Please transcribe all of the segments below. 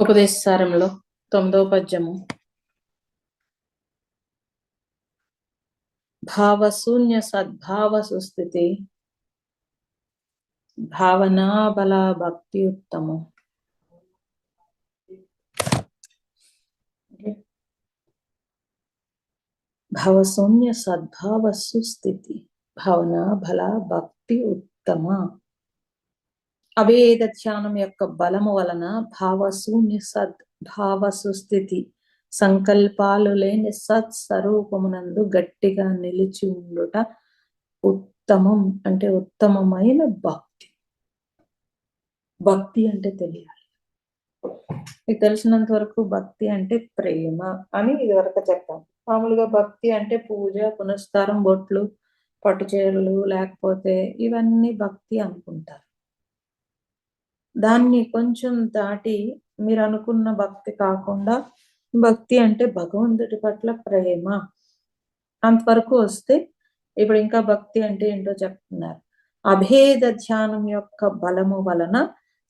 ఉపదేశసారంలో 9వ పద్యము. భావశూన్య సద్భావ సుస్థితి భావనా బల భక్తి ఉత్తమం. భావశూన్య సద్భావ సుస్థితి భావనా బల భక్తి ఉత్తమ. అభేద ధ్యానం యొక్క బలము వలన భావశూన్య సద్భావ సుస్థితి సంకల్పాలు లేని సత్స్వరూపమునందు గట్టిగా నిలిచి ఉండుట ఉత్తమం. అంటే ఉత్తమమైన భక్తి. భక్తి అంటే తెలియాలి. మీకు తెలిసినంత వరకు భక్తి అంటే ప్రేమ అని ఇది వరకు చెప్పాం. మామూలుగా భక్తి అంటే పూజ, పునస్కారం, బొట్లు, పట్టుచీరలు, లేకపోతే ఇవన్నీ భక్తి అనుకుంటారు. దాన్ని కొంచెం దాటి మీరు అనుకున్న భక్తి కాకుండా భక్తి అంటే భగవంతుడి పట్ల ప్రేమ అంతవరకు వస్తే ఇప్పుడు ఇంకా భక్తి అంటే ఏంటో చెప్తున్నారు. అభేద ధ్యానం యొక్క బలము వలన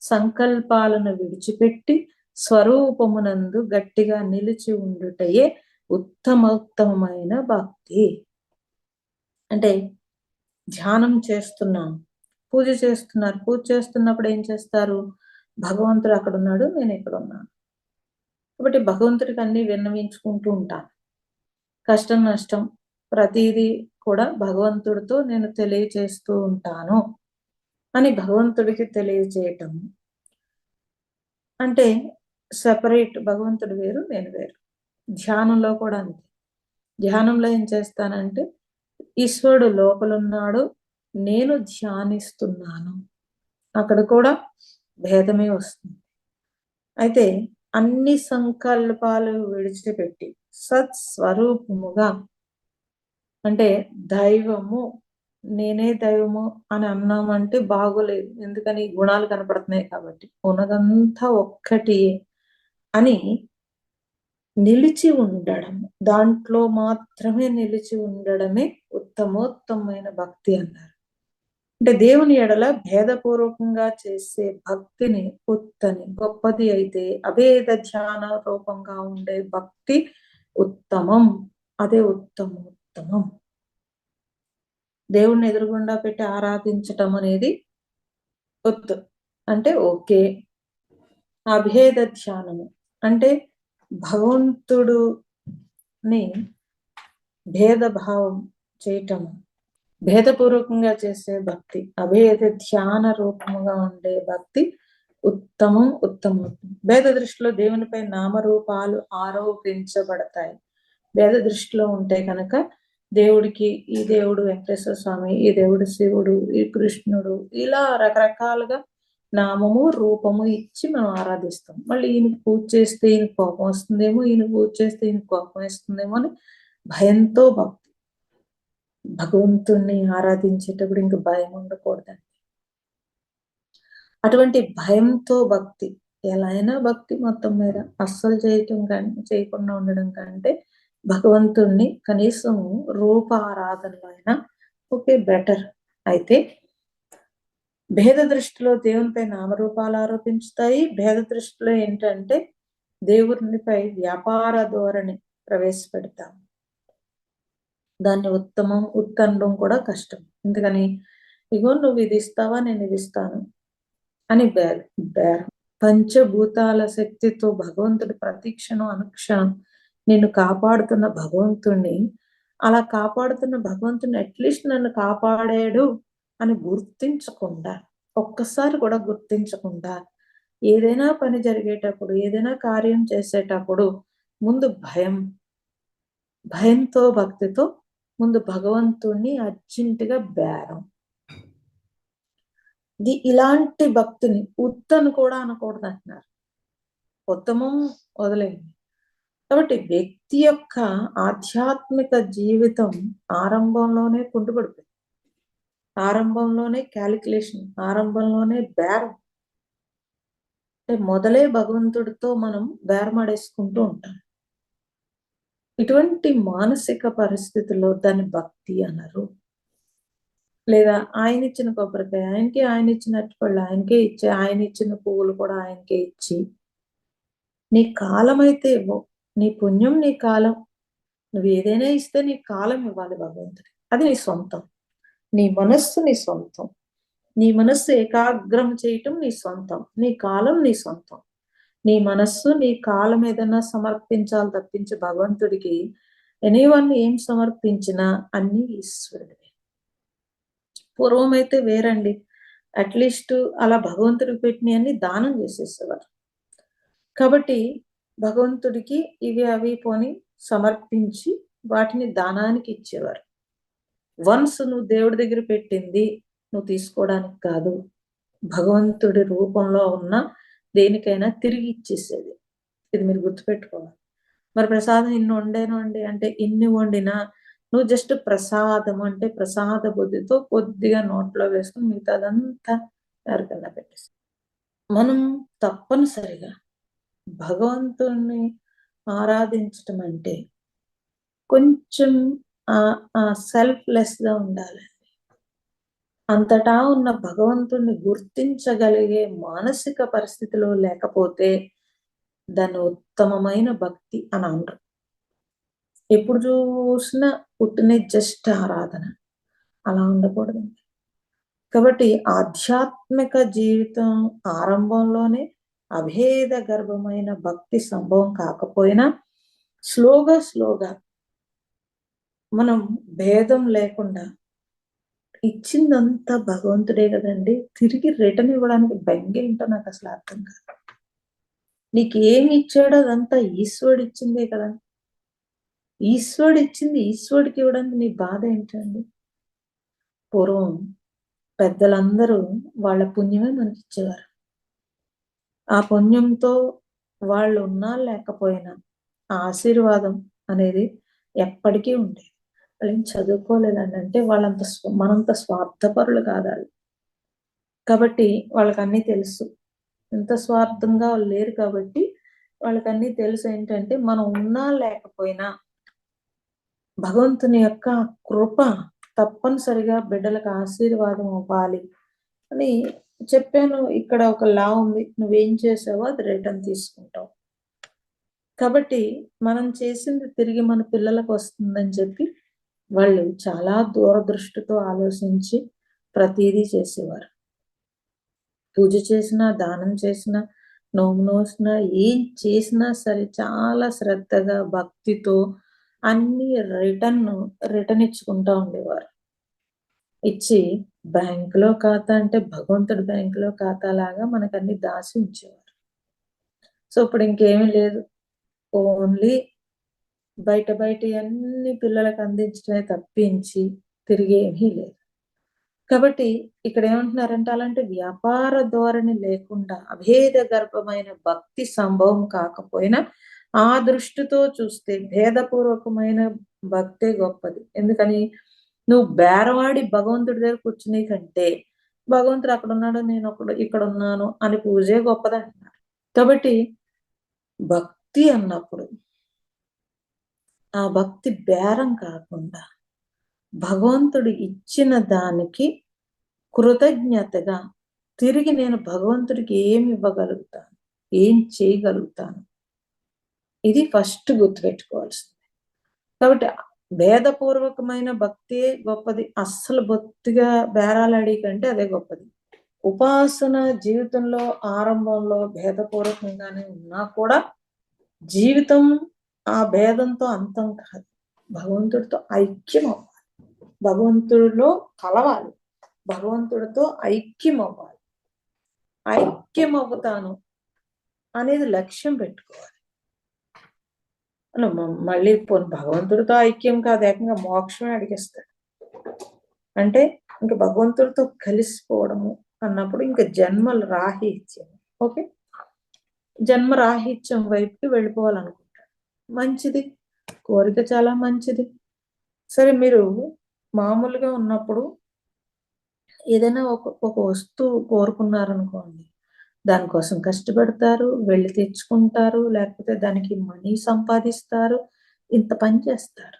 సంకల్పాలను విడిచిపెట్టి స్వరూపమునందు గట్టిగా నిలిచి ఉండుటయే ఉత్తమోత్తమైన భక్తి. అంటే ధ్యానం చేస్తున్నాం, పూజ చేస్తున్నారు. పూజ చేస్తున్నప్పుడు ఏం చేస్తారు? భగవంతుడు అక్కడ ఉన్నాడు, నేను ఇక్కడ ఉన్నాను. కాబట్టి భగవంతుడికి అన్ని విన్నవించుకుంటూ ఉంటాను. కష్టం నష్టం ప్రతిదీ కూడా భగవంతుడితో నేను తెలియచేస్తూ ఉంటాను అని భగవంతుడికి తెలియచేయటం అంటే సెపరేట్. భగవంతుడు వేరు, నేను వేరు. ధ్యానంలో కూడా అంతే. ధ్యానంలో ఏం చేస్తానంటే ఈశ్వరుడు లోపలున్నాడు, నేను ధ్యానిస్తున్నాను. అక్కడ కూడా భేదమే వస్తుంది. అయితే అన్ని సంకల్పాలు విడిచిపెట్టి సత్స్వరూపముగా, అంటే దైవము, నేనే దైవము అని అన్నామంటే బాగోలేదు. ఎందుకని? గుణాలు కనపడుతున్నాయి కాబట్టి. ఉన్నదంతా ఒక్కటి అని నిలిచి ఉండడం, దాంట్లో మాత్రమే నిలిచి ఉండడమే ఉత్తమోత్తమైన భక్తి అన్నారు. అంటే దేవుని ఎడల భేదపూర్వకంగా చేసే భక్తిని ఉత్తని గొప్పది అయితే అభేద ధ్యాన రూపంగా ఉండే భక్తి ఉత్తమం. అదే ఉత్తమోత్తమం. దేవుణ్ణి ఎదురుగుండా పెట్టి ఆరాధించటం అనేది అంటే ఓకే. అభేద ధ్యానము అంటే భగవంతుడుని భేదభావం చేయటము, భేదపూర్వకంగా చేసే భక్తి, అభేద ధ్యాన రూపముగా ఉండే భక్తి ఉత్తమం, ఉత్తమోత్తమం. భేద దృష్టిలో దేవునిపై నామరూపాలు ఆరోపించబడతాయి. భేద దృష్టిలో ఉంటే కనుక దేవుడికి ఈ దేవుడు వెంకటేశ్వర స్వామి, ఈ దేవుడు శివుడు, ఈ కృష్ణుడు, ఇలా రకరకాలుగా నామము రూపము ఇచ్చి మనం ఆరాధిస్తాం. మళ్ళీ ఈయనకి పూజ చేస్తే ఈయనకి కోపం వస్తుందేమో, ఈయన పూజ చేస్తే ఈయనకి కోపం వేస్తుందేమో అని భయంతో భక్తి. భగవంతుణ్ణి ఆరాధించేటప్పుడు ఇంక భయం ఉండకూడదండి. అటువంటి భయంతో భక్తి, ఎలా అయినా భక్తి మొత్తం మీద అస్సలు చేయకుండా ఉండడం కంటే భగవంతుణ్ణి కనీసం రూప ఆరాధనలో అయినా ఓకే, బెటర్. అయితే భేద దృష్టిలో దేవునిపై నామరూపాలు ఆరోపించుతాయి. భేద దృష్టిలో ఏంటంటే దేవునిపై వ్యాపార ధోరణి ప్రవేశపెడతాం. దాన్ని ఉత్తమం ఉత్తనడం కూడా కష్టం. ఎందుకని? ఇగో నువ్వు ఇది ఇస్తావా, నేను ఇది ఇస్తాను అని బేరం. పంచభూతాల శక్తితో భగవంతుడు ప్రతిక్షణం అనుక్షణం నిన్ను కాపాడుతున్న భగవంతుణ్ణి, అలా కాపాడుతున్న భగవంతుని అట్లీస్ట్ నన్ను కాపాడాడు అని గుర్తించకుండా, ఒక్కసారి కూడా గుర్తించకుండా ఏదైనా పని జరిగేటప్పుడు, ఏదైనా కార్యం చేసేటప్పుడు ముందు భయంతో భక్తితో ముందు భగవంతుణ్ణి అర్జెంటుగా బేరం. ఇలాంటి భక్తిని ఉత్తను కూడా అనకూడదు అంటున్నారు. ఉత్తమం వదిలేయండి. కాబట్టి వ్యక్తి యొక్క ఆధ్యాత్మిక జీవితం ఆరంభంలోనే కుంటుపడిపోయింది. ఆరంభంలోనే క్యాలిక్యులేషన్, ఆరంభంలోనే బేరం. అంటే మొదలే భగవంతుడితో మనం బేరమాడేసుకుంటూ ఉంటాం. ఇటువంటి మానసిక పరిస్థితుల్లో దాన్ని భక్తి అనరు. లేదా ఆయన ఇచ్చిన కొబ్బరికాయ ఆయనకి, ఆయన ఇచ్చిన అరటిపళ్ళు ఆయనకే ఇచ్చి, ఆయన ఇచ్చిన పువ్వులు కూడా ఆయనకే ఇచ్చి నీ కాలం అయితే ఇవ్వవు, నీ పుణ్యం నీ కాలం. నువ్వు ఏదైనా ఇస్తే నీ కాలం ఇవ్వాలి భగవంతుడి, అది నీ సొంతం. నీ మనస్సు నీ సొంతం, నీ మనస్సు ఏకాగ్రం చేయటం నీ సొంతం, నీ కాలం నీ సొంతం. నీ మనస్సు నీ కాలం ఏదైనా సమర్పించాలి తప్పించి భగవంతుడికి ఎనీవన్ ఏం సమర్పించినా అన్ని ఈశ్వరుడివి. పూర్వం అయితే వేరండి, అట్లీస్ట్ అలా భగవంతుడికి పెట్టినవన్నీ దానం చేసేసేవారు. కాబట్టి భగవంతుడికి ఇవి అవి పోని సమర్పించి వాటిని దానానికి ఇచ్చేవారు. వన్స్ నువ్వు దేవుడి దగ్గర పెట్టింది నువ్వు తీసుకోవడానికి కాదు, భగవంతుడి రూపంలో ఉన్న దేనికైనా తిరిగి ఇచ్చేసేది. ఇది మీరు గుర్తుపెట్టుకోవాలి. మరి ప్రసాదం ఇన్ని వండాను అండి అంటే, ఇన్ని వండినా నువ్వు జస్ట్ ప్రసాదం అంటే ప్రసాద బుద్ధితో కొద్దిగా నోట్లో వేసుకుని మిగతాదంతా ఎవరికన్నా పెట్టేసి, మనం తప్పనిసరిగా భగవంతుణ్ణి ఆరాధించటం అంటే కొంచెం సెల్ఫ్లెస్ గా ఉండాలి. అంతటా ఉన్న భగవంతుణ్ణి గుర్తించగలిగే మానసిక పరిస్థితిలో లేకపోతే దాన్ని ఉత్తమమైన భక్తి అని అనరు. ఎప్పుడు చూసినా పుట్టిన జస్ట్ ఆరాధన, అలా ఉండకూడదండి. కాబట్టి ఆధ్యాత్మిక జీవితం ఆరంభంలోనే అభేద గర్భమైన భక్తి సంభవం కాకపోయినా స్లోగా మనం భేదం లేకుండా ఇచ్చిందంతా భగవంతుడే కదండి, తిరిగి రిటర్న్ ఇవ్వడానికి బెంగ ఏంటో నాకు అసలు అర్థం కాదు. నీకు ఏమి ఇచ్చాడో అదంతా ఈశ్వరుడు ఇచ్చిందే కదా. ఈశ్వరుడు ఇచ్చింది ఈశ్వరుడికి ఇవ్వడానికి నీ బాధ ఏంటండి? పూర్వం పెద్దలందరూ వాళ్ళ పుణ్యమే మనకి ఇచ్చేవారు. ఆ పుణ్యంతో వాళ్ళు ఉన్నా లేకపోయినా ఆ ఆశీర్వాదం అనేది ఎప్పటికీ ఉండేది. వాళ్ళు ఏం చదువుకోలేదండి అంటే వాళ్ళంత మనంత స్వార్థపరులు కాదు వాళ్ళు. కాబట్టి వాళ్ళకి అన్నీ తెలుసు. ఎంత స్వార్థంగా వాళ్ళు లేరు కాబట్టి వాళ్ళకి అన్నీ తెలుసు. ఏంటంటే మనం ఉన్నా లేకపోయినా భగవంతుని యొక్క కృప తప్పనిసరిగా బిడ్డలకు ఆశీర్వాదం అవ్వాలి అని చెప్పాను. ఇక్కడ ఒక లా ఉంది, నువ్వేం చేసావో అది రిటర్న్ తీసుకుంటావు. కాబట్టి మనం చేసింది తిరిగి మన పిల్లలకు వస్తుందని చెప్పి వాళ్ళు చాలా దూరదృష్టితో ఆలోచించి ప్రతిదీ చేసేవారు. పూజ చేసినా, దానం చేసినా, నోము నోసినా, ఏం చేసినా సరే చాలా శ్రద్ధగా భక్తితో అన్ని రిటర్న్ ఇచ్చుకుంటా ఉండేవారు. ఇచ్చి బ్యాంకులో ఖాతా అంటే భగవంతుడి బ్యాంకులో ఖాతా లాగా మనకు అన్ని దాచి ఉంచేవారు. సో ఇప్పుడు ఇంకేమీ లేదు, ఓన్లీ బయట అన్ని పిల్లలకు అందించడమే తప్పించి తిరిగి ఏమీ లేదు. కాబట్టి ఇక్కడ ఏమంటున్నారంటే అలాంటి వ్యాపార ధోరణి లేకుండా అభేద గర్భమైన భక్తి సంభవం కాకపోయినా ఆ దృష్టితో చూస్తే భేదపూర్వకమైన భక్తే గొప్పది. ఎందుకని? నువ్వు బేరవాడి భగవంతుడి దగ్గర కూర్చునే కంటే భగవంతుడు అక్కడ ఉన్నాడు, నేను ఇక్కడ ఉన్నాను అని పూజే గొప్పది అంటున్నారు. కాబట్టి భక్తి అన్నప్పుడు ఆ భక్తి బేరం కాకుండా భగవంతుడు ఇచ్చిన దానికి కృతజ్ఞతగా తిరిగి నేను భగవంతుడికి ఏమి ఇవ్వగలుగుతాను, ఏం చేయగలుగుతాను, ఇది ఫస్ట్ గుర్తుపెట్టుకోవాల్సింది. కాబట్టి భేదపూర్వకమైన భక్తి గొప్పది, అస్సలు బొత్తిగా బేరాలాడి కంటే అదే గొప్పది. ఉపాసన జీవితంలో ఆరంభంలో భేదపూర్వకంగానే ఉన్నా కూడా జీవితం ఆ భేదంతో అంతం కాదు. భగవంతుడితో ఐక్యం అవ్వాలి, భగవంతుడిలో కలవాలి, భగవంతుడితో ఐక్యం అవ్వాలి. ఐక్యం అవుతాను అనేది లక్ష్యం పెట్టుకోవాలి. మళ్ళీ భగవంతుడితో ఐక్యం కాదు, ఏకంగా మోక్షమే అడిగేస్తాడు. అంటే ఇంకా భగవంతుడితో కలిసిపోవడము అన్నప్పుడు ఇంకా జన్మలు రాహిత్యం. ఓకే, జన్మ రాహిత్యం వైపుకి వెళ్ళిపోవాలనుకుంటాడు. మంచిది, కోరిక చాలా మంచిది. సరే, మీరు మామూలుగా ఉన్నప్పుడు ఏదైనా ఒక వస్తువు కోరుకున్నారనుకోండి, దానికోసం కష్టపడతారు, వెళ్ళి తెచ్చుకుంటారు, లేకపోతే దానికి మనీ సంపాదిస్తారు, ఇంత పని చేస్తారు.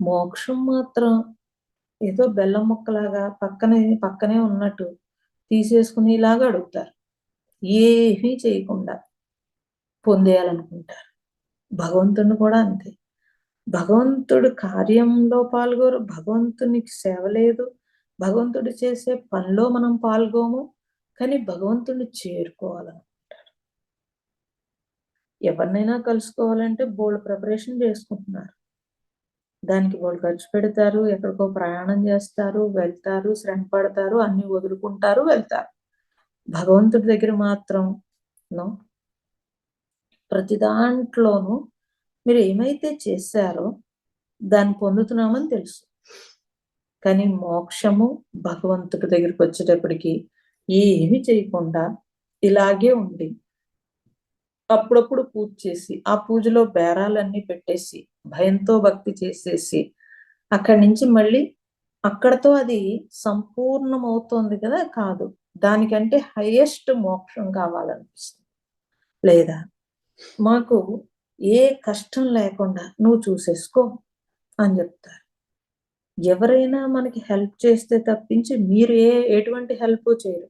మోక్షం మాత్రం ఏదో బెల్లం ముక్కలాగా పక్కనే ఉన్నట్టు తీసేసుకునేలాగా అడుగుతారు, ఏమీ చేయకుండా. పొందేయాలనుకుంటారు. భగవంతుని కూడా అంతే. భగవంతుడు కార్యంలో పాల్గొరు, భగవంతునికి సేవ లేదు, భగవంతుడు చేసే పనిలో మనం పాల్గొము, కానీ భగవంతుడిని చేరుకోవాలనుకుంటారు. ఎవరినైనా కలుసుకోవాలంటే బోల్డ్ ప్రిపరేషన్ చేసుకుంటున్నారు. దానికి బోల్డ్ ఖర్చు పెడతారు, ఎక్కడికో ప్రయాణం చేస్తారు, వెళ్తారు, శ్రమ పడతారు, అన్ని వదులుకుంటారు, వెళ్తారు. భగవంతుడి దగ్గర మాత్రం ప్రతి దాంట్లోనూ మీరు ఏమైతే చేశారో దాన్ని పొందుతున్నామని తెలుసు. కానీ మోక్షము భగవంతుడి దగ్గరికి వచ్చేటప్పటికి ఏమి చేయకుండా ఇలాగే ఉండి అప్పుడప్పుడు పూజ చేసి ఆ పూజలో బేరాలన్నీ పెట్టేసి భయంతో భక్తి చేసేసి అక్కడి నుంచి మళ్ళీ అక్కడతో అది సంపూర్ణమవుతోంది కదా, కాదు. దానికంటే హైయెస్ట్ మోక్షం కావాలనిపిస్తుంది. లేదా మాకు ఏ కష్టం లేకుండా నువ్వు చూసేసుకో అని చెప్తారు. ఎవరైనా మనకి హెల్ప్ చేస్తే తప్పించి మీరు ఎటువంటి హెల్ప్ చేయరు.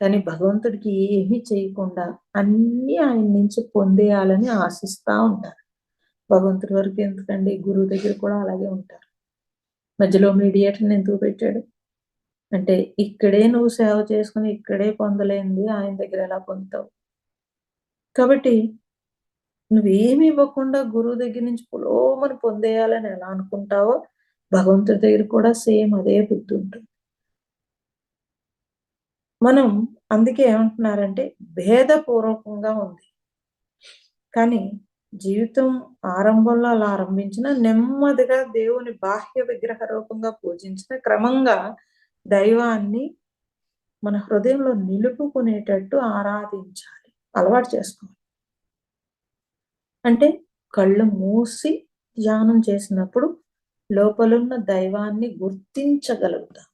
కానీ భగవంతుడికి ఏమీ చేయకుండా అన్నీ ఆయన నుంచి పొందేయాలని ఆశిస్తా ఉంటారు. భగవంతుడి వరకు ఎందుకండి, గురువు దగ్గర కూడా అలాగే ఉంటారు. మధ్యలో మీడియేటర్ని ఎందుకు పెట్టాడు అంటే, ఇక్కడే నువ్వు సేవ చేసుకుని ఇక్కడే పొందలేంది ఆయన దగ్గర ఎలా పొందుతావు? కాబట్టి నువ్వేమి ఇవ్వకుండా గురువు దగ్గర నుంచి పులోమని పొందేయాలని ఎలా అనుకుంటావో భగవంతుడి దగ్గర కూడా సేమ్ అదే బుద్ధి ఉంటుంది. మనం అందుకే ఏమంటున్నారంటే భేదపూర్వకంగా ఉంది. కానీ జీవితం ఆరంభంలో అలా ఆరంభించిన నెమ్మదిగా దేవుని బాహ్య విగ్రహ రూపంగా పూజించిన క్రమంగా దైవాన్ని మన హృదయంలో నిలుపుకునేటట్టు ఆరాధించాలి, అలవాటు చేసుకోవాలి. అంటే కళ్ళు మూసి ధ్యానం చేసినప్పుడు లోపలున్న దైవాన్ని గుర్తించగలుగుతాం.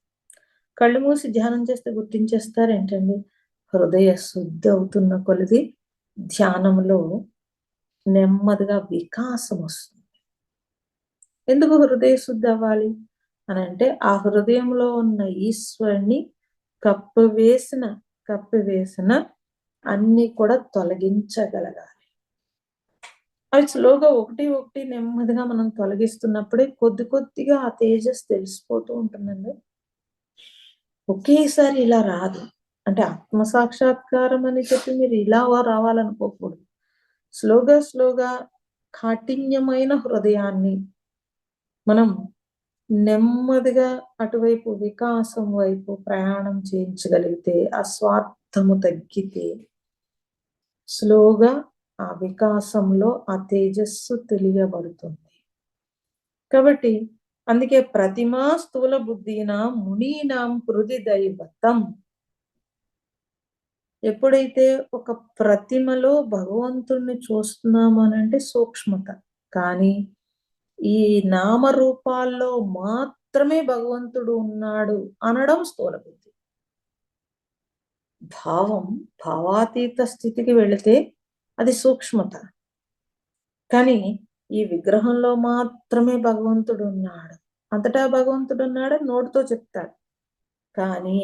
కళ్ళు మూసి ధ్యానం చేస్తే గుర్తించేస్తారేంటండి? హృదయ శుద్ధి అవుతున్న కొలది ధ్యానంలో నెమ్మదిగా వికాసం వస్తుంది. ఎందుకు హృదయ శుద్ధి అవ్వాలి అని అంటే, ఆ హృదయంలో ఉన్న ఈశ్వరుని కప్పివేసిన అన్ని కూడా తొలగించగలగాలి. అవి స్లోగా ఒకటి ఒకటి నెమ్మదిగా మనం తొలగిస్తున్నప్పుడే కొద్ది కొద్దిగా ఆ తేజస్ తెలిసిపోతూ ఉంటుందండి. ఒకేసారి ఇలా రాదు. అంటే ఆత్మ సాక్షాత్కారం అని చెప్పి మీరు ఇలా రావాలనుకోకూడదు. స్లోగా కాఠిన్యమైన హృదయాన్ని మనం నెమ్మదిగా అటువైపు వికాసం వైపు ప్రయాణం చేయించగలిగితే, ఆ స్వార్థము తగ్గితే స్లోగా ఆ వికాసంలో ఆ తేజస్సు తెలియబడుతుంది. కాబట్టి అందుకే ప్రతిమా స్థూల బుద్ధినాం మునీనాం హృది దైవతం. ఎప్పుడైతే ఒక ప్రతిమలో భగవంతుణ్ణి చూస్తున్నాము అని అంటే సూక్ష్మత, కానీ ఈ నామరూపాల్లో మాత్రమే భగవంతుడు ఉన్నాడు అనడం స్థూల బుద్ధి. భావాతీత స్థితికి వెళితే అది సూక్ష్మత. కానీ ఈ విగ్రహంలో మాత్రమే భగవంతుడు ఉన్నాడు, అంతటా భగవంతుడు ఉన్నాడు నోటితో చెప్తాడు. కానీ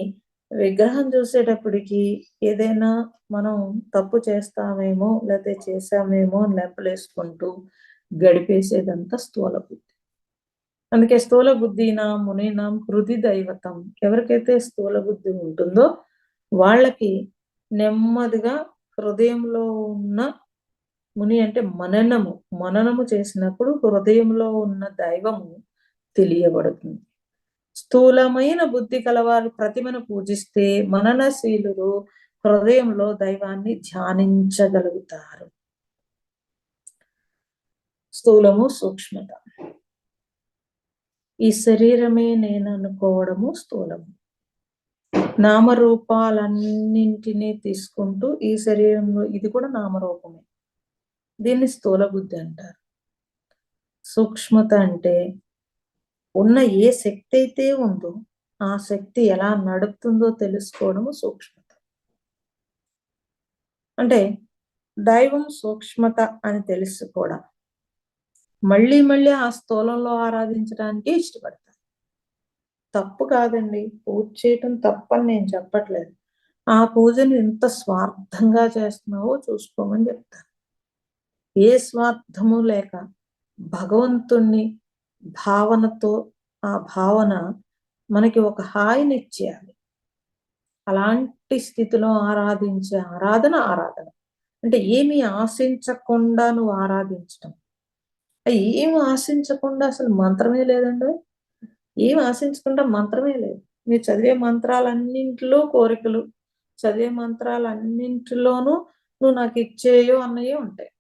విగ్రహం చూసేటప్పటికి ఏదైనా మనం తప్పు చేస్తామేమో లేకపోతే చేశామేమో అని లెంపలేసుకుంటూ గడిపేసేదంతా స్థూల బుద్ధి. అందుకే స్థూల బుద్ధినాం మునీనాం హృది దైవతం. ఎవరికైతే స్థూల బుద్ధి ఉంటుందో వాళ్ళకి నెమ్మదిగా హృదయంలో ఉన్న ముని అంటే మననము చేసినప్పుడు హృదయంలో ఉన్న దైవము తెలియబడుతుంది. స్థూలమైన బుద్ధి కలవారు ప్రతిమను పూజిస్తే మననశీలురు హృదయంలో దైవాన్ని ధ్యానించగలుగుతారు. స్థూలము సూక్ష్మత. ఈ శరీరమే నేను అనుకోవడము స్థూలము. నామరూపాలన్నింటినీ తీసుకుంటూ ఈ శరీరంలో ఇది కూడా నామరూపమే. దీన్ని స్థూల బుద్ధి అంటారు. సూక్ష్మత అంటే ఉన్న ఏ శక్తి అయితే ఉందో ఆ శక్తి ఎలా నడుపుతుందో తెలుసుకోవడము సూక్ష్మత. అంటే దైవం సూక్ష్మత అని తెలుసు కూడా మళ్ళీ ఆ స్థూలంలో ఆరాధించడానికి ఇష్టపడతారు. తప్పు కాదండి, పూజ చేయటం తప్పని నేను చెప్పట్లేదు. ఆ పూజను ఎంత స్వార్థంగా చేస్తున్నావో చూసుకోమని చెప్తాను. ఏ స్వార్థము లేక భగవంతుణ్ణి భావనతో, ఆ భావన మనకి ఒక హాయినిచ్చేయాలి. అలాంటి స్థితిలో ఆరాధించే ఆరాధన అంటే ఏమి ఆశించకుండా నువ్వు ఆరాధించటం. ఏమి ఆశించకుండా అసలు మంత్రమే లేదండి. ఏమి ఆశించకుండా మంత్రమే లేదు. మీరు చదివే మంత్రాలన్నింటిలో కోరికలు, చదివే మంత్రాలన్నింటిలోనూ నువ్వు నాకు ఇచ్చేయో అన్నయే ఉంటాయి.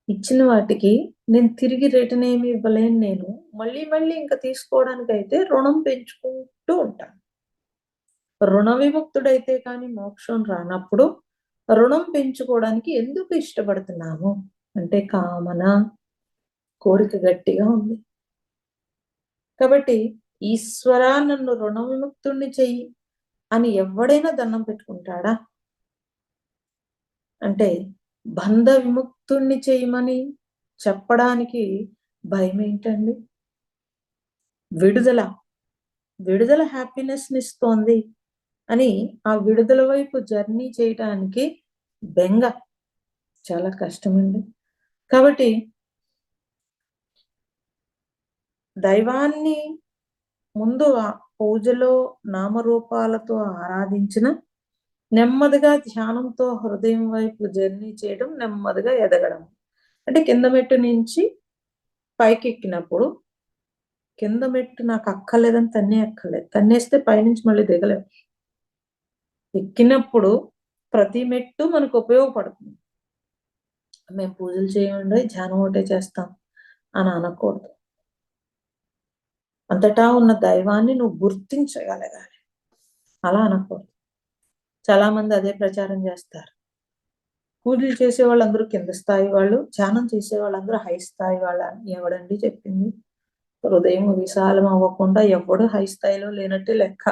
ఇచ్చిన వాటికి నేను తిరిగి రిటర్న్ ఏమి ఇవ్వలేను. నేను మళ్ళీ ఇంకా తీసుకోవడానికైతే రుణం పెంచుకుంటూ ఉంటాను. రుణ విముక్తుడైతే కానీ మోక్షం రానప్పుడు రుణం పెంచుకోవడానికి ఎందుకు ఇష్టపడుతున్నాము అంటే కామన, కోరిక గట్టిగా ఉంది. కాబట్టి ఈశ్వరా నన్ను రుణ విముక్తుణ్ణి చెయ్యి అని ఎవడైనా దండం పెట్టుకుంటాడా? అంటే బంధ విముక్తుణ్ణి చేయమని చెప్పడానికి భయం ఏంటండి? విడుదల హ్యాపీనెస్ ఇస్తోంది అని ఆ విడుదల వైపు జర్నీ చేయడానికి బెంగ చాలా కష్టమండి. కాబట్టి దైవాన్ని ముందు పూజలో నామరూపాలతో ఆరాధించిన నెమ్మదిగా ధ్యానంతో హృదయం వైపు జర్నీ చేయడం, నెమ్మదిగా ఎదగడం. అంటే కింద మెట్టు నుంచి పైకి ఎక్కినప్పుడు కింద మెట్టు నాకు అక్కర్లేదని అక్కర్లేదు. తన్నేస్తే పైనుంచి మళ్ళీ దిగలేము. ఎక్కినప్పుడు ప్రతి మెట్టు మనకు ఉపయోగపడుతుంది. మేము పూజలు చేయండి, ధ్యానం ఒకటే చేస్తాం అని అనకూడదు. అంతటా ఉన్న దైవాన్ని నువ్వు గుర్తించగలగాలి. అలా అనకూడదు. చాలా మంది అదే ప్రచారం చేస్తారు. పూజలు చేసే వాళ్ళందరూ కింద స్థాయి వాళ్ళు, ధ్యానం చేసే వాళ్ళందరూ హై స్థాయి వాళ్ళు అని ఎవడండి చెప్పింది? హృదయం విశాలం అవ్వకుండా ఎవడు హై స్థాయిలో లేనట్టే లెక్క.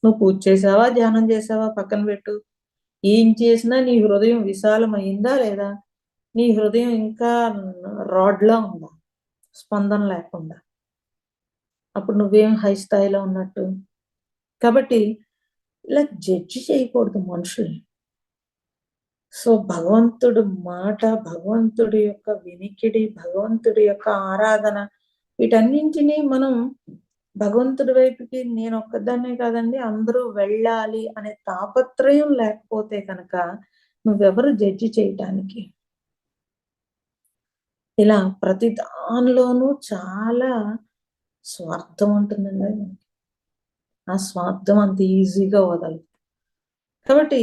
నువ్వు పూజ చేసావా, ధ్యానం చేసావా పక్కన పెట్టు. ఏం చేసినా నీ హృదయం విశాలం అయిందా లేదా? నీ హృదయం ఇంకా రాడ్లా ఉందా, స్పందన లేకుండా? అప్పుడు నువ్వేం హై స్థాయిలో ఉన్నట్టు. కాబట్టి ఇలా జడ్జి చేయకూడదు మనుషుల్ని. సో భగవంతుడు మాట, భగవంతుడి యొక్క వినికిడి, భగవంతుడి యొక్క ఆరాధన, వీటన్నింటినీ మనం భగవంతుడి వైపుకి నేను ఒక్కదాన్నే కాదండి అందరూ వెళ్ళాలి అనే తాపత్రయం లేకపోతే కనుక నువ్వెవరు జడ్జి చేయటానికి? ఇలా ప్రతి దానిలోనూ చాలా స్వార్థం ఉంటుందండి. ఆ స్వార్థం అంత ఈజీగా వదలదు. కాబట్టి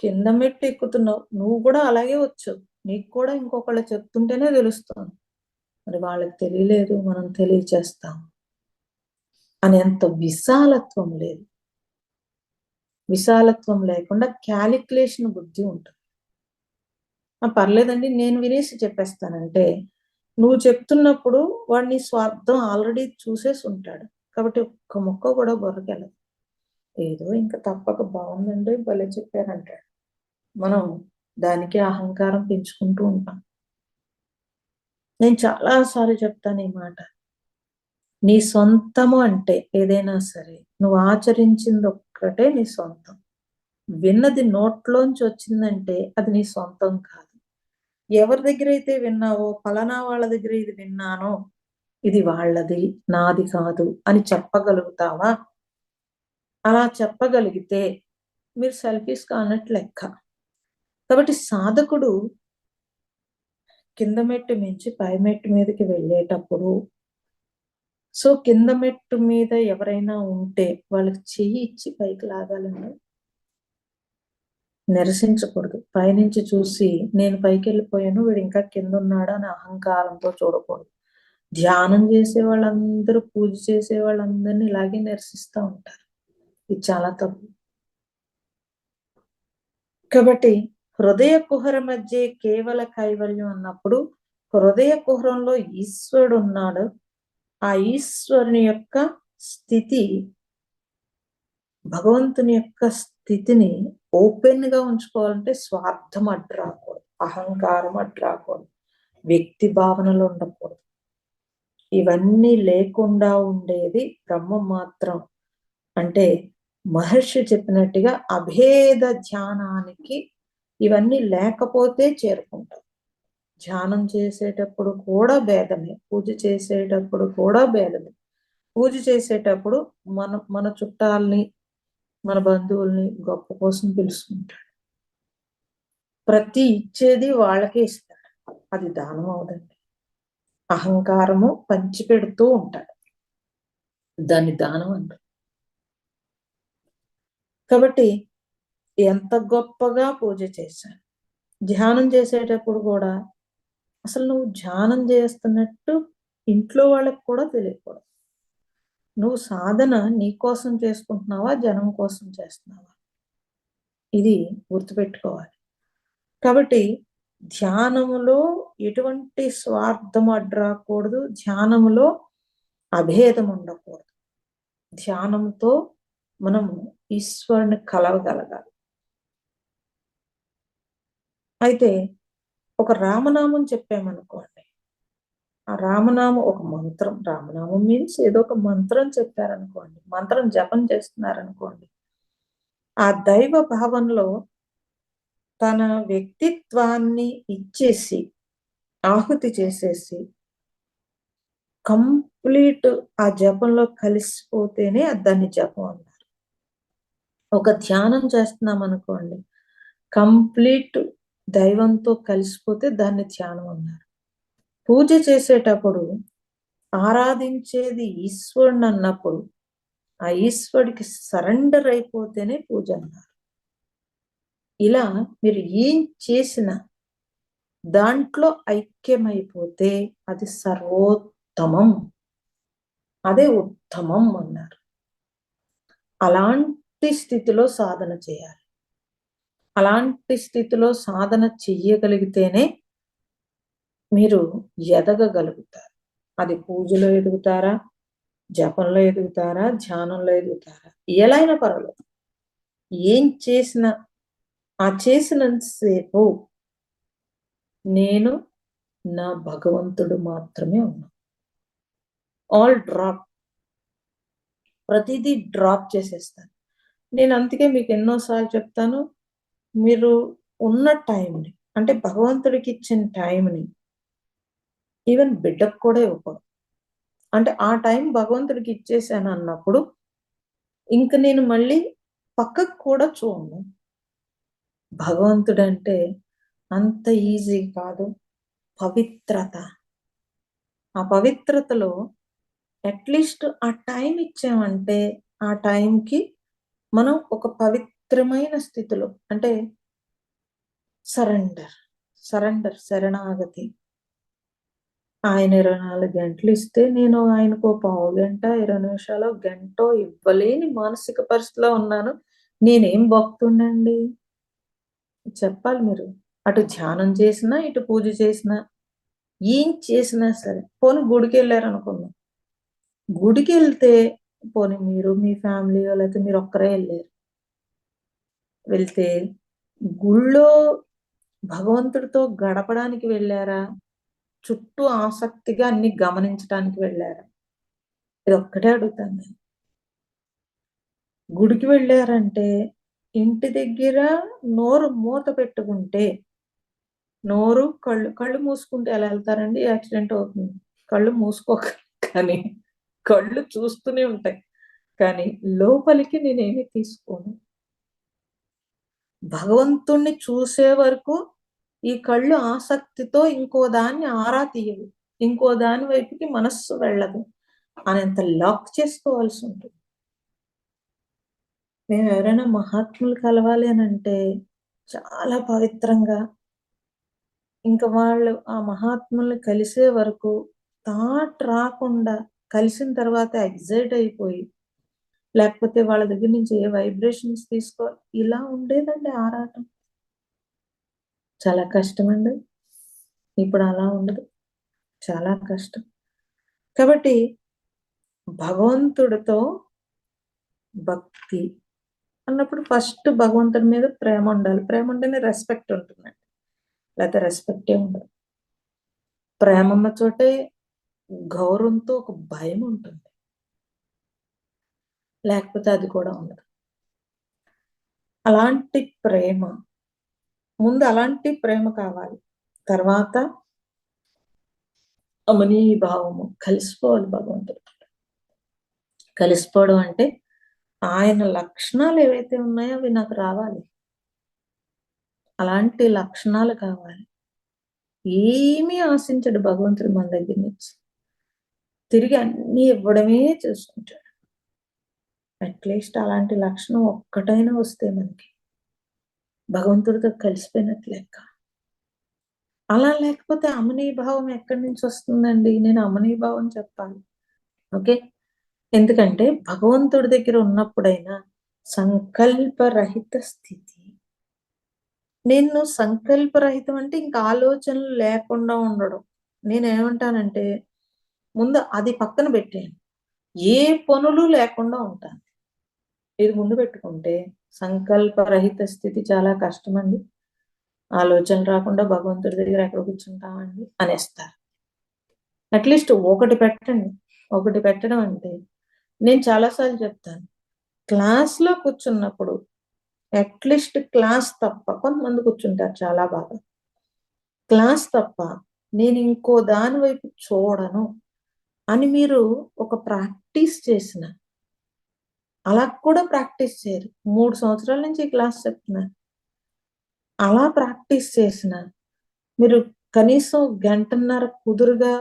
కింద మెట్టు ఎక్కుతున్నావు, నువ్వు కూడా అలాగే వచ్చు. నీకు కూడా ఇంకొకళ్ళు చెప్తుంటేనే తెలుస్తుంది. మరి వాళ్ళకి తెలియలేదు, మనం తెలియచేస్తాం అనేంత విశాలత్వం లేదు. విశాలత్వం లేకుండా క్యాలిక్యులేషన్ బుద్ధి ఉంటుంది. పర్లేదండి నేను వినేసి చెప్పేస్తానంటే నువ్వు చెప్తున్నప్పుడు వాడిని స్వార్థం ఆల్రెడీ చూసేసి ఉంటాడు. కాబట్టి ఒక్క ముక్క కూడా బొరకెళ్ళదు. ఏదో ఇంకా తప్పక బాగుందండి భలే చెప్పారంటాడు. మనం దానికి అహంకారం పెంచుకుంటూ ఉంటాం. నేను చాలాసార్లు చెప్తాను ఈ మాట. నీ సొంతము అంటే ఏదైనా సరే నువ్వు ఆచరించింది ఒక్కటే నీ సొంతం. విన్నది నోట్లోంచి వచ్చిందంటే అది నీ సొంతం కాదు. ఎవరి దగ్గర అయితే విన్నావో, ఫలానా వాళ్ళ దగ్గర ఇది విన్నానో, ఇది వాళ్ళది, నాది కాదు అని చెప్పగలుగుతావా? అలా చెప్పగలిగితే మీరు సెల్ఫీస్ కానట్టు లెక్క. కాబట్టి సాధకుడు కింద మెట్టు మించి పై మెట్టు మీదకి వెళ్ళేటప్పుడు సో కింద మెట్టు మీద ఎవరైనా ఉంటే వాళ్ళకి చెయ్యి ఇచ్చి పైకి లాగాలండి. నిరసించకూడదు. పైనుంచి చూసి నేను పైకి వెళ్ళిపోయాను, వీడు ఇంకా కింద ఉన్నాడు అని అహంకారంతో చూడకూడదు. ధ్యానం చేసే వాళ్ళందరూ, పూజ చేసే వాళ్ళందరినీ ఇలాగే నిరసిస్తూ ఉంటారు. ఇది చాలా తప్పు. కాబట్టి హృదయ కుహర మధ్య కేవల కైవల్యం అన్నప్పుడు హృదయ కుహరంలో ఈశ్వరుడు ఉన్నాడు. ఆ ఈశ్వరుని యొక్క స్థితి, భగవంతుని యొక్క స్థితిని ఓపెన్ గా ఉంచుకోవాలంటే స్వార్థం అడ్డు రాకూడదు, అహంకారం అడ్డు రాకూడదు, వ్యక్తి భావనలు ఉండకూడదు. ఇవన్నీ లేకుండా ఉండేది బ్రహ్మం మాత్రం. అంటే మహర్షి చెప్పినట్టుగా అభేద ధ్యానానికి ఇవన్నీ లేకపోతే చేరుకుంటాం. ధ్యానం చేసేటప్పుడు కూడా భేదమే, పూజ చేసేటప్పుడు కూడా భేదమే. పూజ చేసేటప్పుడు మన చుట్టాలని, మన బంధువుల్ని గొప్ప కోసం పిలుచుకుంటాడు. ప్రతి ఇచ్చేది వాళ్ళకే ఇస్తాడు. అది దానం అవదండి. అహంకారము పంచిపెడుతూ ఉంటాడు, దాన్ని దానం అంటారు. కాబట్టి ఎంత గొప్పగా పూజ చేశాను. ధ్యానం చేసేటప్పుడు కూడా అసలు నువ్వు ధ్యానం చేస్తున్నట్టు ఇంట్లో వాళ్ళకి కూడా తెలియకూడదు. నువ్వు సాధన నీ కోసం చేసుకుంటున్నావా, జనం కోసం చేస్తున్నావా, ఇది గుర్తుపెట్టుకోవాలి. కాబట్టి ధ్యానములో ఎటువంటి స్వార్థం అడ్రాకూడదు, ధ్యానములో అభేదం ఉండకూడదు. ధ్యానంతో మనము ఈశ్వరుని కలవగలగాలి. అయితే ఒక రామనామం చెప్పామనుకోండి, ఆ రామనామం ఒక మంత్రం, రామనామం మీన్స్ ఏదో ఒక మంత్రం చెప్పారనుకోండి, మంత్రం జపం చేస్తున్నారనుకోండి, ఆ దైవ భావంలో తన వ్యక్తిత్వాన్ని ఇచ్చేసి ఆహుతి చేసేసి కంప్లీట్ ఆ జపంలో కలిసిపోతేనే దాన్ని జపం అన్నారు. ఒక ధ్యానం చేస్తున్నాం అనుకోండి, కంప్లీట్ దైవంతో కలిసిపోతే దాన్ని ధ్యానం అన్నారు. పూజ చేసేటప్పుడు ఆరాధించేది ఈశ్వరుని అన్నప్పుడు ఆ ఈశ్వరుడికి సరెండర్ అయిపోతేనే పూజ అన్నారు. ఇలా మీరు ఏం చేసినా దాంట్లో ఐక్యమైపోతే అది సర్వోత్తమం, అదే ఉత్తమం అన్నారు. అలాంటి స్థితిలో సాధన చేయాలి. అలాంటి స్థితిలో సాధన చెయ్యగలిగితేనే మీరు ఎదగగలుగుతారు. అది పూజలో ఎదుగుతారా, జపంలో ఎదుగుతారా, ధ్యానంలో ఎదుగుతారా, ఎలా అయినా పర్వాలేదు. ఏం చేసినా ఆ చేసినంతసేపు నేను నా భగవంతుడు మాత్రమే ఉన్నా. ఆల్ డ్రాప్, ప్రతిదీ డ్రాప్ చేసేస్తాను. నేను అందుకే మీకు ఎన్నోసార్లు చెప్తాను, మీరు ఉన్న టైంని, అంటే భగవంతుడికి ఇచ్చిన టైంని ఈవెన్ బిడ్డకు కూడా ఇవ్వకూడదు. అంటే ఆ టైం భగవంతుడికి ఇచ్చేసాను అన్నప్పుడు ఇంక నేను మళ్ళీ పక్కకు కూడా చూడను. భగవంతుడంటే అంత ఈజీ కాదు. పవిత్రత, ఆ పవిత్రతలో అట్లీస్ట్ ఆ టైం ఇచ్చామంటే ఆ టైంకి మనం ఒక పవిత్రమైన స్థితిలో, అంటే సరెండర్, శరణాగతి. ఆయన 24 గంటలు ఇస్తే నేను ఆయనకు పావు గంట, 20 నిమిషాలు, గంటో ఇవ్వలేని మానసిక పరిస్థితిలో ఉన్నాను. నేనేం భక్తుండండి చెప్పాలి మీరు. అటు ధ్యానం చేసినా, ఇటు పూజ చేసినా, ఏం చేసినా సరే. పోనీ గుడికి వెళ్ళారనుకుందాం, గుడికి వెళ్తే పోనీ మీరు మీ ఫ్యామిలీ లేకపోతే మీరు ఒక్కరే వెళ్ళారు, వెళ్తే గుళ్ళో భగవంతుడితో గడపడానికి వెళ్ళారా, చుట్టూ ఆసక్తిగా అన్ని గమనించడానికి వెళ్ళారా? ఇది ఒక్కటే అడుగుతాను నేను. గుడికి వెళ్ళారంటే ఇంటి దగ్గర నోరు మూత పెట్టుకుంటే, నోరు కళ్ళు మూసుకుంటే ఎలా వెళ్తారండి? యాక్సిడెంట్ అవుతుంది. కళ్ళు మూసుకోక, కానీ కళ్ళు చూస్తూనే ఉంటాయి, కానీ లోపలికి నేనేమి తీసుకోను. భగవంతుణ్ణి చూసే వరకు ఈ కళ్ళు ఆసక్తితో ఇంకో దాన్ని ఆరా తీయవు, ఇంకో దాని వైపుకి మనస్సు వెళ్ళదు, అనేంత లాక్ చేసుకోవాల్సి ఉంటుంది. మేము ఎవరైనా మహాత్ములు కలవాలి అని అంటే చాలా పవిత్రంగా, ఇంకా వాళ్ళు ఆ మహాత్ముల్ని కలిసే వరకు థాట్ రాకుండా, కలిసిన తర్వాత ఎగ్జైట్ అయిపోయి, లేకపోతే వాళ్ళ దగ్గర నుంచి ఏ వైబ్రేషన్స్ తీసుకోవాలి, ఇలా ఉండేదండి ఆరాటం. చాలా కష్టమండి. ఇప్పుడు అలా ఉండదు, చాలా కష్టం. కాబట్టి భగవంతుడితో భక్తి అన్నప్పుడు ఫస్ట్ భగవంతుడి మీద ప్రేమ ఉండాలి. ప్రేమ ఉంటేనే రెస్పెక్ట్ ఉంటుందండి, లేకపోతే రెస్పెక్టే ఉండదు. ప్రేమ ఉన్న చోటే గౌరవంతో ఒక భయం ఉంటుంది, లేకపోతే అది కూడా ఉండదు. అలాంటి ప్రేమ, ముందు అలాంటి ప్రేమ కావాలి, తర్వాత అమనీభావము, కలిసిపోవాలి భగవంతుడు. కలిసిపోవడం అంటే ఆయన లక్షణాలు ఏవైతే ఉన్నాయో అవి నాకు రావాలి. అలాంటి లక్షణాలు కావాలి. ఏమీ ఆశించడు భగవంతుడు మన దగ్గర నుంచి. తిరిగి అన్ని ఇవ్వడమే చూసుకుంటాడు. అట్లీస్ట్ అలాంటి లక్షణం ఒక్కటైనా వస్తే మనకి భగవంతుడితో కలిసిపోయినట్లు లెక్క. అలా లేకపోతే అమనీభావం ఎక్కడి నుంచి వస్తుందండి? నేను అమనీభావం చెప్పాలి. ఓకే, ఎందుకంటే భగవంతుడి దగ్గర ఉన్నప్పుడైనా సంకల్పరహిత స్థితి. నేను సంకల్పరహితం అంటే ఇంకా ఆలోచనలు లేకుండా ఉండడం. నేనేమంటానంటే ముందు అది పక్కన పెట్టేయండి, ఏ పనులు లేకుండా ఉంటాను. ఇది ముందు పెట్టుకుంటే సంకల్పరహిత స్థితి చాలా కష్టమండి. ఆలోచనలు రాకుండా భగవంతుడి దగ్గర ఎక్కడ కూర్చుంటామండి అనేస్తారు. అట్లీస్ట్ ఒకటి పెట్టండి. ఒకటి పెట్టడం అంటే నేను చాలాసార్లు చెప్తాను, క్లాస్లో కూర్చున్నప్పుడు అట్లీస్ట్ క్లాస్ తప్ప, కొంతమంది కూర్చుంటారు చాలా బాగా, క్లాస్ తప్ప నేను ఇంకో దాని వైపు చూడను అని మీరు ఒక ప్రాక్టీస్ చేసిన, అలా కూడా ప్రాక్టీస్ చేయరు. 3 సంవత్సరాల నుంచి ఈ క్లాస్ చెప్తున్నారు. అలా ప్రాక్టీస్ చేసిన మీరు కనీసం గంటన్నర కుదురుగా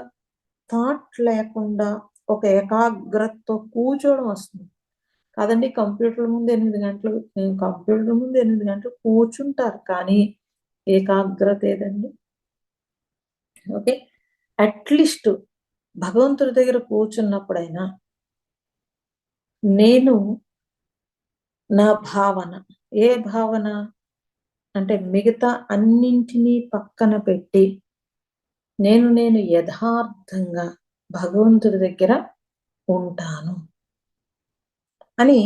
థాట్ లేకుండా ఒక ఏకాగ్రతతో కూర్చోవడం వస్తుంది. కాదండి కంప్యూటర్ ముందు 8 గంటలు, కంప్యూటర్ ముందు 8 గంటలు కూర్చుంటారు, కానీ ఏకాగ్రత ఏదండి? ఓకే, అట్లీస్ట్ భగవంతుడి దగ్గర కూర్చున్నప్పుడైనా నేను నా భావన, ఏ భావన అంటే మిగతా అన్నింటినీ పక్కన పెట్టి నేను యథార్థంగా భగవంతుడి దగ్గర ఉంటాను అని,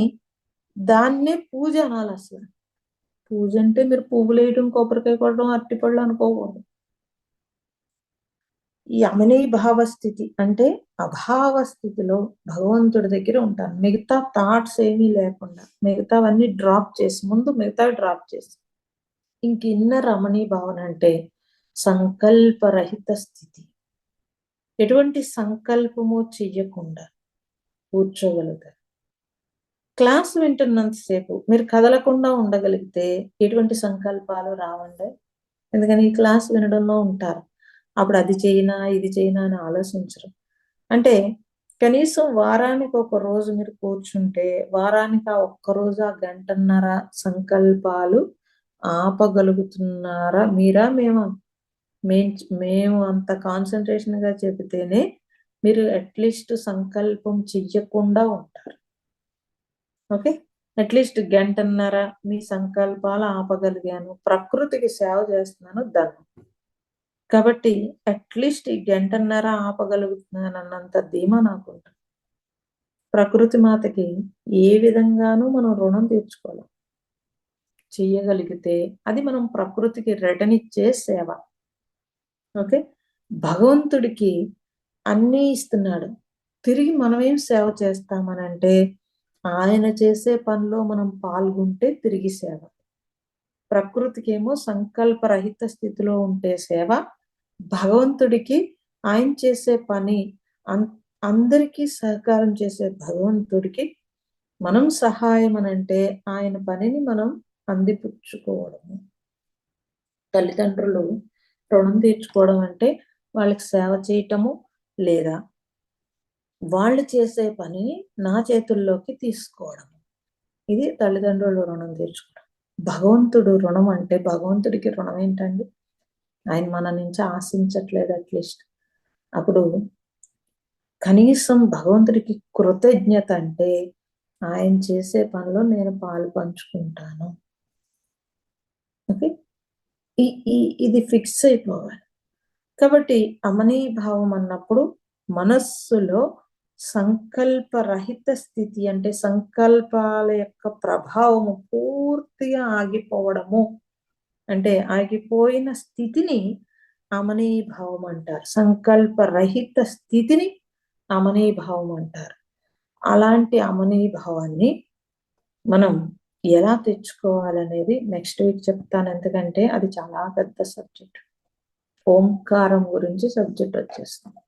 దాన్నే పూజ అనాలి. అసలు పూజ అంటే మీరు పువ్వులు వేయడం, కొబ్బరికాయ కొట్టడం, అరటిపళ్ళు అనుకోకూడదు. ఈ అమనీభావ స్థితి అంటే అభావ స్థితిలో భగవంతుడి దగ్గర ఉంటాను. మిగతా థాట్స్ ఏమీ లేకుండా, మిగతావన్నీ డ్రాప్ చేసి, ముందు మిగతావి డ్రాప్ చేసి, ఇంక ఇన్నర్ అమనీభావన అంటే సంకల్పరహిత స్థితి. ఎటువంటి సంకల్పము చెయ్యకుండా కూర్చోగలుగుతారు. క్లాస్ వింటున్నంతసేపు మీరు కదలకుండా ఉండగలిగితే ఎటువంటి సంకల్పాలు రావండి. ఎందుకని ఈ క్లాస్ వినడంలో ఉంటారు. అప్పుడు అది చేయనా ఇది చేయనా అని ఆలోచించరు. అంటే కనీసం వారానికి ఒక రోజు మీరు కూర్చుంటే, వారానికి ఆ ఒక్కరోజు ఆ గంటన్నర సంకల్పాలు ఆపగలుగుతున్నారా మీరా మేమా? మేము అంత కాన్సన్ట్రేషన్ గా చెబితేనే మీరు అట్లీస్ట్ సంకల్పం చెయ్యకుండా ఉంటారు. ఓకే, అట్లీస్ట్ గంటన్నర మీ సంకల్పాలు ఆపగలిగాను, ప్రకృతికి సేవ చేస్తున్నాను ధన్యం. కాబట్టి అట్లీస్ట్ ఈ గంటన్నర ఆపగలుగుతున్నానన్నంత ధీమా నాకుంటుంది. ప్రకృతి మాతకి ఏ విధంగానూ మనం రుణం తీర్చుకోలేం. చెయ్యగలిగితే అది మనం ప్రకృతికి రిటర్న్ ఇచ్చే సేవ. ఓకే, భగవంతుడికి అన్నీ ఇస్తున్నాడు, తిరిగి మనమేం సేవ చేస్తామనంటే ఆయన చేసే పనిలో మనం పాల్గొంటే తిరిగి సేవ. ప్రకృతికి ఏమో సంకల్పరహిత స్థితిలో ఉంటే సేవ, భగవంతుడికి ఆయన చేసే పని, అందరికీ సహకారం చేసే భగవంతుడికి మనం సహాయం అనంటే ఆయన పనిని మనం అందిపుచ్చుకోవడము. తల్లిదండ్రులు రుణం తీర్చుకోవడం అంటే వాళ్ళకి సేవ చేయటము, లేదా వాళ్ళు చేసే పనిని నా చేతుల్లోకి తీసుకోవడం. ఇది తల్లిదండ్రులు రుణం తీర్చుకోవడం. భగవంతుడు రుణం అంటే, భగవంతుడికి రుణం ఏంటండి? ఆయన మన నుంచి ఆశించట్లేదు అట్లీస్ట్. అప్పుడు కనీసం భగవంతుడికి కృతజ్ఞత అంటే ఆయన చేసే పనిలో నేను పాలు పంచుకుంటాను. ఓకే, ఇది ఫిక్స్ అయిపోవాలి. కాబట్టి అమనీభావం అన్నప్పుడు మనస్సులో సంకల్పరహిత స్థితి అంటే సంకల్పాల యొక్క ప్రభావము పూర్తిగా ఆగిపోవడము, అంటే ఆగిపోయిన స్థితిని అమనీభావం అంటారు. సంకల్పరహిత స్థితిని అమనీభావం అంటారు. అలాంటి అమనీభావాన్ని మనం ఎలా తెచ్చుకోవాలనేది నెక్స్ట్ వీక్ చెప్తాను. ఎందుకంటే అది చాలా పెద్ద సబ్జెక్ట్. ఓంకారం గురించి సబ్జెక్ట్ వచ్చేస్తుంది.